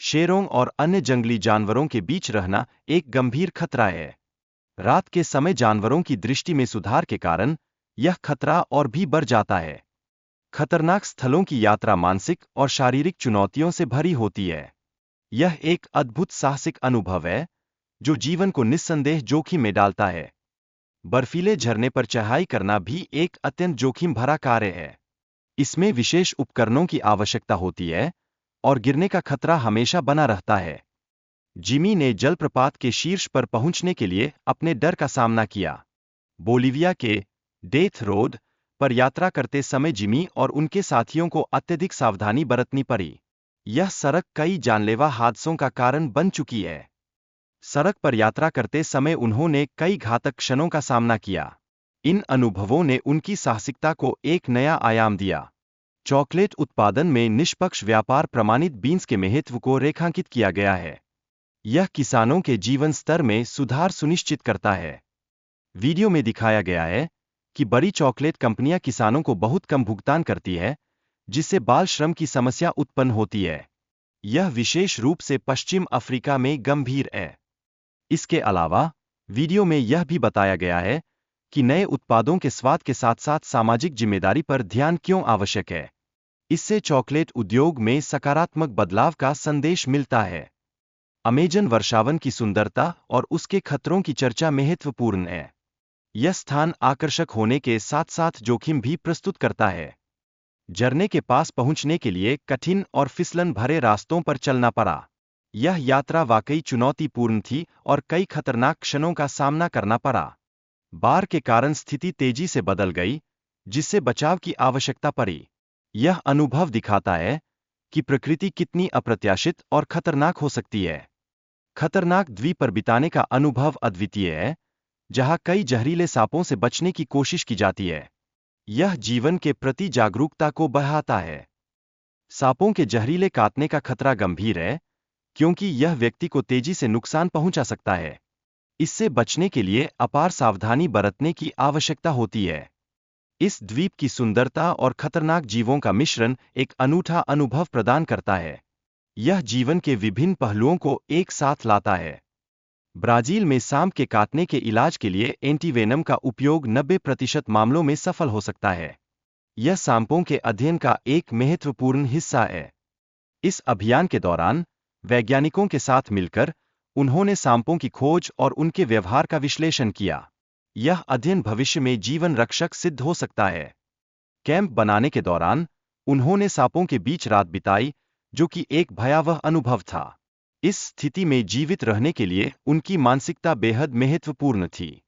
शेरों और अन्य जंगली जानवरों के बीच रहना एक गंभीर खतरा है। रात के समय जानवरों की दृष्टि में सुधार के कारण यह खतरा और भी बढ़ जाता है। खतरनाक स्थलों की यात्रा मानसिक और शारीरिक चुनौतियों से भरी होती है। यह एक अद्भुत साहसिक अनुभव है जो जीवन को निस्संदेह जोखिम में डालता है। बर्फीले झरने पर चढ़ाई करना भी एक अत्यंत जोखिम भरा कार्य है। इसमें विशेष उपकरणों की आवश्यकता होती है और गिरने का खतरा हमेशा बना रहता है। जिमी ने जलप्रपात के शीर्ष पर पहुंचने के लिए अपने डर का सामना किया। बोलिविया के डेथ रोड पर यात्रा करते समय जिमी और उनके साथियों को अत्यधिक सावधानी बरतनी पड़ी। यह सड़क कई जानलेवा हादसों का कारण बन चुकी है। सड़क पर यात्रा करते समय उन्होंने कई घातक क्षणों का सामना किया। इन अनुभवों ने उनकी साहसिकता को एक नया आयाम दिया। चॉकलेट उत्पादन में निष्पक्ष व्यापार प्रमाणित बीन्स के महत्व को रेखांकित किया गया है। यह किसानों के जीवन स्तर में सुधार सुनिश्चित करता है। वीडियो में दिखाया गया है कि बड़ी चॉकलेट कंपनियां किसानों को बहुत कम भुगतान करती है, जिससे बाल श्रम की समस्या उत्पन्न होती है। यह विशेष रूप से पश्चिम अफ्रीका में गंभीर है। इसके अलावा वीडियो में यह भी बताया गया है कि नए उत्पादों के स्वाद के साथ साथ सामाजिक जिम्मेदारी पर ध्यान क्यों आवश्यक है। इससे चॉकलेट उद्योग में सकारात्मक बदलाव का संदेश मिलता है। अमेजन वर्षावन की सुंदरता और उसके खतरों की चर्चा महत्वपूर्ण है। यह स्थान आकर्षक होने के साथ साथ जोखिम भी प्रस्तुत करता है। झरने के पास पहुंचने के लिए कठिन और फिसलन भरे रास्तों पर चलना पड़ा। यह यात्रा वाकई चुनौतीपूर्ण थी और कई खतरनाक क्षणों का सामना करना पड़ा। बाढ़ के कारण स्थिति तेजी से बदल गई, जिससे बचाव की आवश्यकता पड़ी। यह अनुभव दिखाता है कि प्रकृति कितनी अप्रत्याशित और खतरनाक हो सकती है। खतरनाक द्वीप पर बिताने का अनुभव अद्वितीय है, जहां कई जहरीले सांपों से बचने की कोशिश की जाती है। यह जीवन के प्रति जागरूकता को बढ़ाता है। सांपों के जहरीले काटने का खतरा गंभीर है, क्योंकि यह व्यक्ति को तेजी से नुकसान पहुंचा सकता है। इससे बचने के लिए अपार सावधानी बरतने की आवश्यकता होती है। इस द्वीप की सुंदरता और खतरनाक जीवों का मिश्रण एक अनूठा अनुभव प्रदान करता है। यह जीवन के विभिन्न पहलुओं को एक साथ लाता है। ब्राजील में सांप के काटने के इलाज के लिए एंटीवेनम का उपयोग 90% मामलों में सफल हो सकता है। यह सांपों के अध्ययन का एक महत्वपूर्ण हिस्सा है। इस अभियान के दौरान वैज्ञानिकों के साथ मिलकर उन्होंने सांपों की खोज और उनके व्यवहार का विश्लेषण किया। यह अध्ययन भविष्य में जीवन रक्षक सिद्ध हो सकता है। कैंप बनाने के दौरान उन्होंने सांपों के बीच रात बिताई, जो कि एक भयावह अनुभव था। इस स्थिति में जीवित रहने के लिए उनकी मानसिकता बेहद महत्वपूर्ण थी।